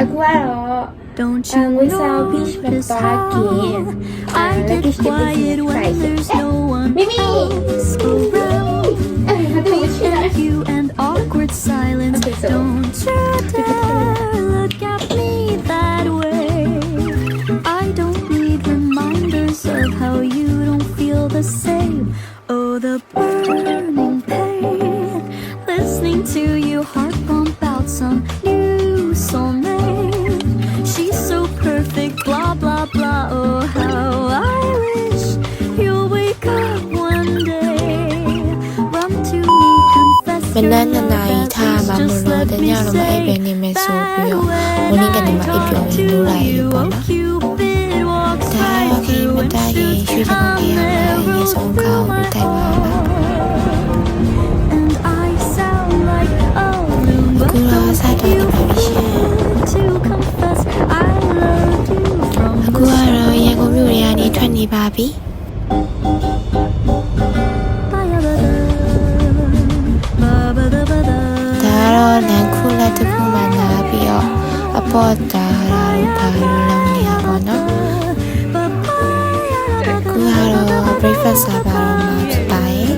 Don't you know just how I get quiet when there's no one else around? Between you and awkward silence, don't you dare look at me that way. I don't need reminders of how you don't feel the same. Oh, the burning pain, listening to you heart pump out some new soulmate. She's so perfect, blah blah blah. Oh, how I wish you'll wake up one day, run to me, confess your love at least, just let me say that when I talk to you, oh Cupid walks right through and shoots a narrow path. And I sound like a Roomba, to confess I love you from the start. ရန်ကုန်မြို့တွေကနေထွက်နေပါပြီ ဒါတော့လမ်းခုလက်တစ်ခုမှနားပြီးတော့အပေါ်တာလာဘာလို့လုပ်နေရပါတော့ခုကတော့ breakfast စားပါတော့မှာဖြစ်ပါတယ်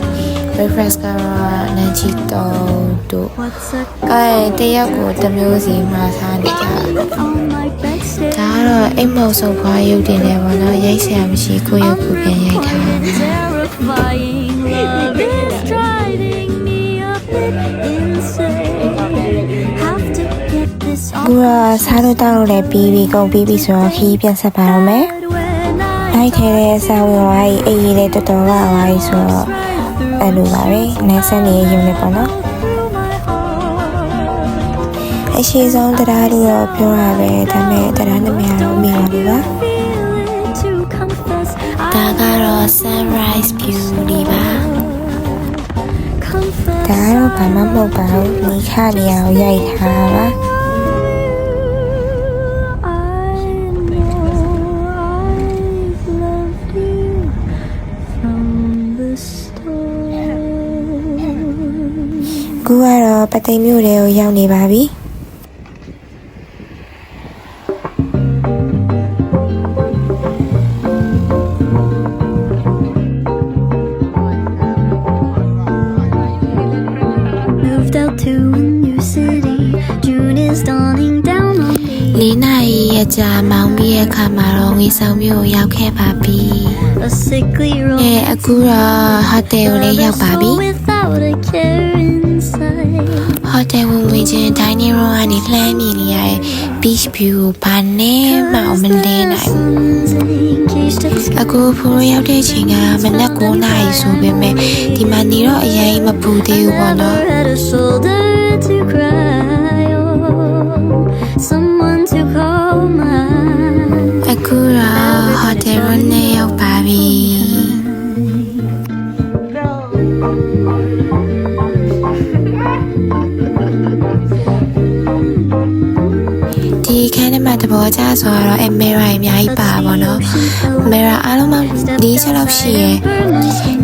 breakfast ကတော့နန်းချီတုံးတို့တရက်ကိုတစ်မျိုးစီမှာစားနေကြတယ်ဒါကတော့အိမ်မောက်ဆုံးခွာရုပ်တင်နေပါတော့ရိုက်ဆရာမရှိကိုရုပ်ကိုပြန်ရိုက်ထားကူရစားလို့တောက်လို့လည်းပြီးပြီကုန်ပြီးပြီဆိုတော့ခီးပြန်ဆက်ပါတော့မယ်လိုက်ထဲတဲ့စာဝင်ဝါးကြီးအေးရေးလေးတော်တော်ဝါးကြီးဆိုတော့အဲ့လိုပါပဲနိုင်ဆက်နေရုံနဲ့ပေါ့နော်အရှိဆုံးတရားလို့တော့ပြောရပဲဒါပေမဲ့တရားနာမည်ကတော့မိပါလို့ပါဒါကတော့ sunrise view လေးပါဒါကတော့ဘာမှမဟုတ်ပါဘူးမိခလေးအောင်ရိုက်ထားပါကူကတော့ပသိမ်မြို့တွေကိုရောက်နေပါပြီ Moved out to a new city. June is dawning down on me. လေးနာရီအကြာမောင်းပြီးတဲ့အခါမှာတော့ငွေဆောင်မြို့ရောက်ခဲ့ပါပြီ A sickly room. အခုတော့ဟိုတယ်ကိုလည်းရောက်ပါပြီ Without a care inside. ဟိုတယ်ဝင်ချင်း dining room ကနေလှမ်းမြင်နေရတဲ့ beach view ကိုဘာနဲ့မှမလဲနိုင်ဘူးအခုဖိုးရောက်တဲ့ချိန်ကမနက်9နာရီဆိုပေမဲ့ဒီမှာနေတော့အရင်မပူသေးဘူးပေါ့နော် Someone to call mine. အခုတော့ဟိုတယ်ရုံးနဲ့ရောက်ပါပြီဒီခန်းထဲမှာတဘောကြဆိုတော့အမေရာအများကြီးပါပါတော့အမေရာအားလုံးပေါင်း4ချက်လောက်ရှိရယ်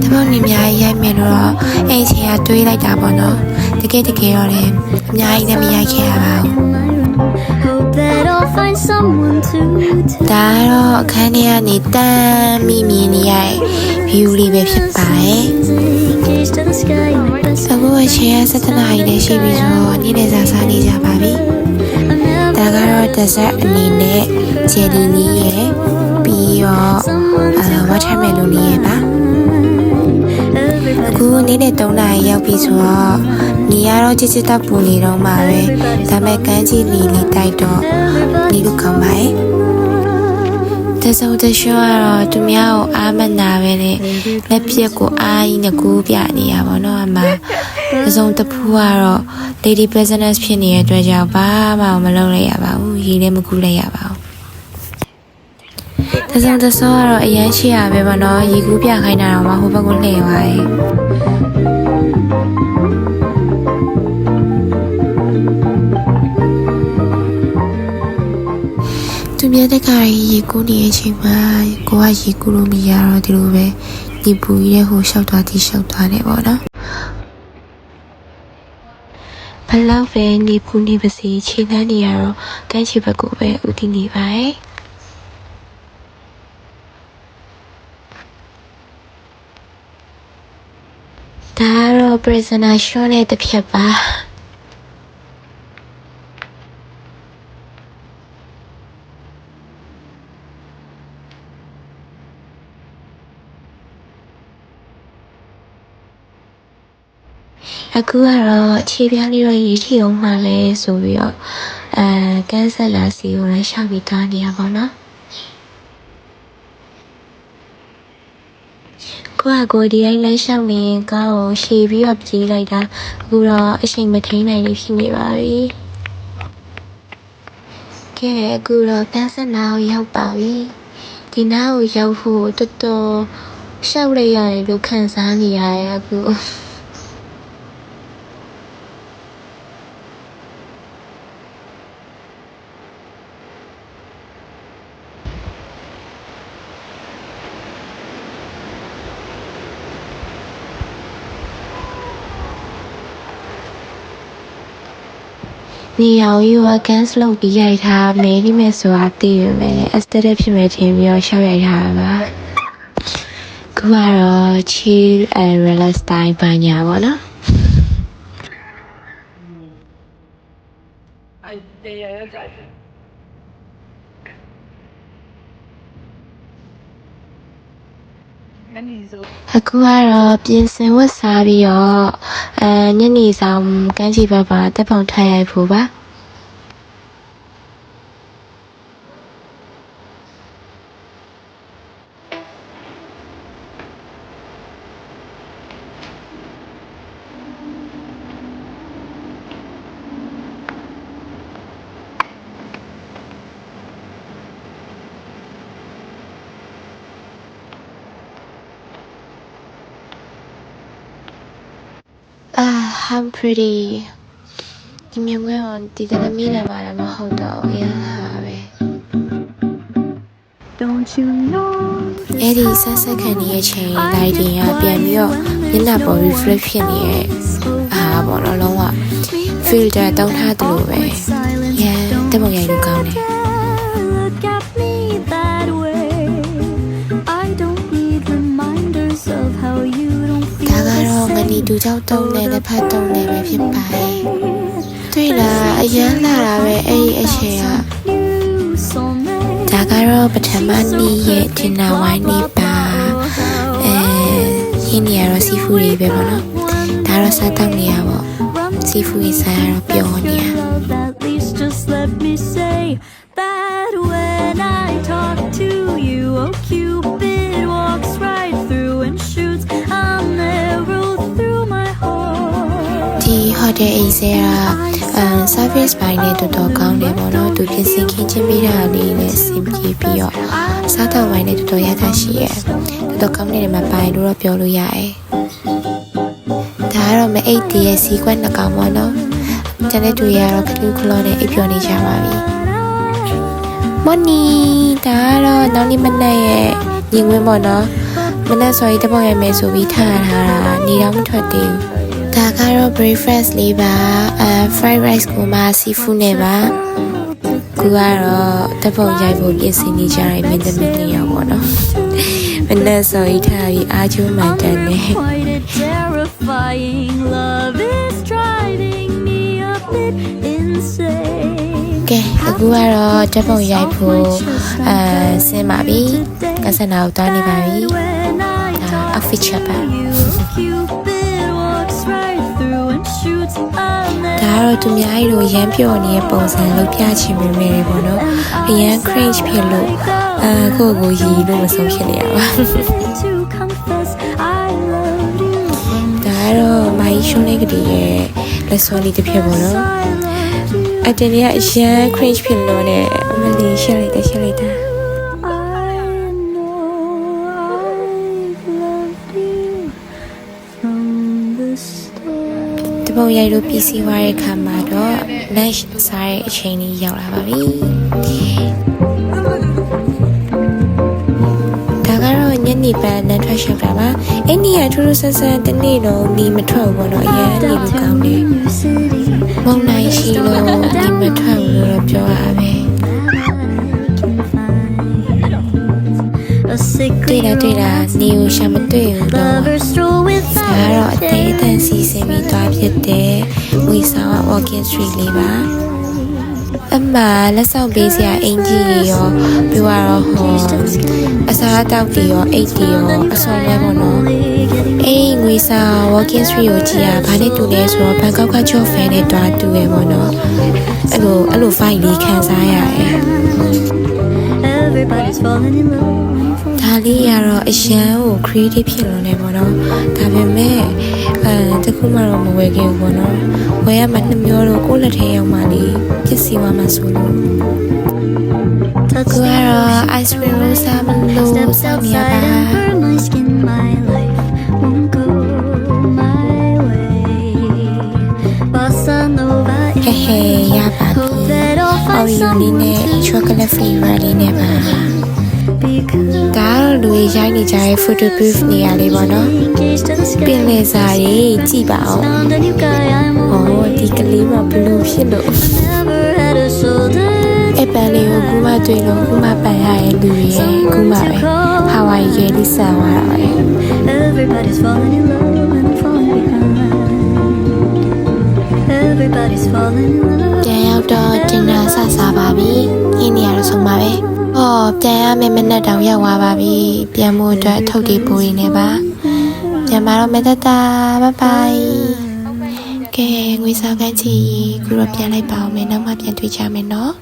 တဘောနေအများကြီးရိုက်မယ်လို့တော့အဲ့ချိန်ကတွေးလိုက်တာပေါ့နော်တကယ်တော့လည်းအများကြီးလည်းမရိုက်ခဲ့ရပါဘူး Hope that I'll find someone to tell. ဒါတော့အခန်းထဲကနေတန်းမိမြင်နေရတဲ့ view လေးပဲဖြစ်ပါတယ် Gaze to the sky, your best အခုအချိန်က7နာရီနဲ့ရှိပြီဆိုတော့နေ့လည်စာစားနေကြပါပြီဒါကတော့ dessert အနေနဲ့ jelly လေးရယ်ပြီးတော့watermelon လေးရယ်ပါအခုနေ့လည်3နာရီရောက်ပြီဆိုတော့နေရတော့ချစ်တောက်ပူနေတော့မှာပဲဒါမဲ့ကန်းကြီးလေးတိုက်တော့နေလို့ကောင်းပါရဲ့တဆုံတရှောကတော့သူများကိုအားမနာပဲနဲ့လက်ပြက်ကိုအားကြီးနဲ့ကူးပြနေရပါတော့အမတဆုံတဖူးကတော့ lady business ဖြစ်နေတဲ့အတွက်ကြောင့်ဘာမှမလုပ်လိုက်ရပါဘူးရေလည်းမကူးလိုက်ရပါဘူးတဆုံတဆောကတော့အရန်ရှိရပဲပေါ့နော်ရေကူးပြခိုင်းတာတော့မှဟိုဘက်ကိုလှည့်သွားတယ်သူမြတ်တကရေကူးနေတဲ့အချိန်မှာကိုကရေကူးလို့မရတော့ဒီလိုပဲဒီပူကြီးတဲ့ဟိုရှောက်သွားတယ်ပေါ့နော် ဘလောက်ပဲနေပူနေပါစေခြေနှမ်းနေရတော့ကန်းချီဘက်ကိုပဲဦးတည်နေပါရဲ့ဒါတော့ prisoner show နဲ့တစ်ဖြတ်ပါအခုကတော့ခြေပြားလေးတော့ရေးထီအောင်မှလဲဆိုပြီးတော့ကန်းဆက်လာစီကိုလည်းရှောက်ပြီးသားနေရပါတော့ကိုဒီအိုင်းလဲရှောက်နေကောင်းကိုရှည်ပြီးတော့ပြေးလိုက်တာအခုတော့အချိန်မထိန်နိုင်လေးဖြစ်နေပါပြီကဲအခုတော့ကန်းဆက်နာကိုရောက်ပါပြီဒီနာကိုရောက်ဖို့တော်တော်ရှောက်လိုက်ရတယ်လို့ခံစားနေရရဲ့အခုနေအောင်ယူအကန်စလုပ်ပြီးရိုက်ထားမဲနေမယ်ဆိုတာသိရမယ် aesthetic ဖြစ်မယ်ထင်ပြီးတော့ရှောက်ရိုက်ထားပါခုကတော့ chill and relax style ပါညာပေါ့နော်အခုကတော့ပြင်ဆင်ဝတ်စားပြီးတော့ညနေဆောင်ကန်းချီဘက်ပါတက်ပေါင်ထရိုက်ဖို့ပါI'm pretty ဒီမြင်ကွင်းကိုဒီတသမီးလည်းမလာမဟုတ်တော့ရဟာပဲ Don't you know အဲ့ဒီဆက်ဆက်ခံနေရဲ့ချိန် lighting ကပြန်ပြီးတော့မျက်နှာပေါ် reflect ဖြစ်နေရဲ့အားပေါ့နော်လုံးဝ filter တောင်းထားတယ်လို့ပဲတက်ပေါ်ရိုက်လို့ကောင်းတယ်Look at me that way I don't need reminders of how you don't feel ဒါကတော့ငနီတူကြောက်တုံးနဲ့လက်ဖက်တုံးနဲ့ပဲဖြစ်ပါတယ်တွေ့လားအရန်လာတာပဲအဲ့ဒီအချိန်ကဒါကတော့ပထမနေ့ရဲ့ဒင်နာဝိုင်းနေပါရင်းနေရတော့စီဖူတွေပဲပေါ့နော်ဒါတော့စားတောက်နေရပေါ့စီဖူကြီးစားရတော့ပျော်နေရJust let me say that when I talk to you oh Cupid walks right through and shoots an arrow through my heart ဒီ hotel အိမ်ဆဲကservice ဘိုင်းနဲ့တော်တော်ကောင်းတယ်ပေါ့နော်သူပြင်ဆင်ခင်းချင်းပေးတာလေးနဲ့အဆင်ပြေပြီးတော့စားတောက်ဝိုင်းနဲ့တော်တော်ရတာရှိရဲ့တော်တော်ကောင်းနေတယ်မှာပိုင်လို့တော့ပြောလို့ရတယ်ဒါကတော့မအိတ်တည်းရဲ့စီကွက်နှကောင်ပေါ့နော်ကျန်တဲ့သူရတော့ခလူးခလောနဲ့အိပ်ပျော်နေကြပါပြီမော်နီဒါကတော့နောက်နေ့မနက်ရဲ့ညီငွေပေါ့နော်မနက်စော်ကြီးတပေါက်ရိုက်မယ်ဆိုပြီးထားထားတာနေတော့မထွက်သေးဘူးဒါကတော့ breakfast လေးပါfried rice ကိုမှ seafood နဲ့ပါကူကတော့တပေါက်ရိုက်ဖို့ပြင်ဆင်နေကြတယ်မင်းသမီးနေရောပေါ့နော်မနက်စော်ကြီးထားပြီးအားကျိုးမှန်တန်နေကဲအခုကတော့တက်ပုံရိုက်ဖို့ဆင်းပါပြီကစနာကိုတောင်းနေပါပြီဒါ outfit ချက်ပါဒါကတော့သူများကြီးလိုရမ်းပြော့နေတဲ့ပုံစံလုပ်ပြချင်ပေမဲ့ပေါ့နော်အရန် cringe ဖြစ်လို့ကိုကိုရီလို့မဆုံးဖြစ်နေရပါဒါကတော့မိုင်းရှုံးလေးကလေးရဲ့လက်စောလေးတစ်ဖြစ်ပေါ့နော်အတင်ရအရန် cringe ဖြစ်လို့နဲ့အမလီရှက်လိုက်တာတပုံရိုက်လို့ပြီးစီးသွားတဲ့ခါမှာတော့ lunch စားတဲ့အချိန်လေးရောက်လာပါပြီဒါကတော့ညနေပိုင်းနဲ့ထွက်ရှောက်တာပါအဲ့ဒီကထူးထူးဆန်းဆန်းတနေ့လုံးနေမထွက်ဘူးပေါ့နော်အရန်နေလို့ကောင်းတယ် မုံနိုင်ရှိလို့ဒီမထွက်ဘူးလို့ပြောရပဲ တွေ့တာနေကိုရှာမတွေ့ဘူးတော့ဒါကတော့အသေးအတန်စီစဉ်ပြီးသွားဖြစ်တဲ့ဝီဆောင် walking street လေးပါအမလက်ဆောင်ပေးစရာအင်ကြီးရောပြီးတော့ဟောအစားအသောက်တွေရောအိတ်တွေရောအစုံပဲပေါ့နော်အေးငွေဆောင် walking street ကိုကြည့်ရဘာနဲ့တူလဲဆိုတော့ဘန်ကောက်ကချော့ဖန်နဲ့တွားတူရပေါ့နော်အဲ့လို fight လေးခံစားရတယ် Everybody's falling in love. ဒါလေးကတော့အရန်ကို creative ဖြစ်လို့နေပေါ့နော်ဒါပေမဲ့တခုမှတော့မဝယ်ခဲ့ဘူးပေါ့နော်ဝယ်ရမှနှစ်မျိုးတော့ကိုယ့်လက်ထဲရောက်မှလေးပစ္စည်းဝါမှဆိုလို့ကိုကတော့ ice cream လို့စားမလို့ Steps စားနေရ outside ပါ and burn my skin. My life won't go my way. Bossa Nova. ဟဲ့ဟဲ့ရပါပြီ Hope that I'll find Oreo လေးနဲ့ someone chocolate flavor လေးနဲ့ပါ because ဒါကတော့လူတွေရိုက်နေကြတဲ့ photo booth နေရာလေးပေါ့နော် gaze to the ပင် sky. လယ်စာကြီးကြည့်ပါအောင် Found a new guy I'm ဟောဒီကလေးမှာဘလို့ဖြစ်လို့ never had a shoulder. အပန်လေးကိုခုမှတွေ့လို့ခုမှပန်ရရဲ့လူတွေရဲ့ခုမှပဲဟာဝိုင်ရီလေးဆန်သွားတာပဲ Everybody's falling in love and falling behind. Everybody's falling in love. ပြန်ရောက်တော့တင်တာဆဆပါပြီခင်းနေရတော့ဆုံးပါပဲဟောပြန်ရမယ်မနဲ့တောင်ရောက်သွားပါပြီပြန်မှုအတွက်အထုပ်တွေပိုးနေနေပါပြန်มาတော့မေတ္တာဘိုင်ဘိုင်ကဲငွေဆောင်ကန်းချီခုတော့ပြန်လိုက်ပါအောင်မယ်နောက်မှပြန်တွေ့ကြမယ်နော်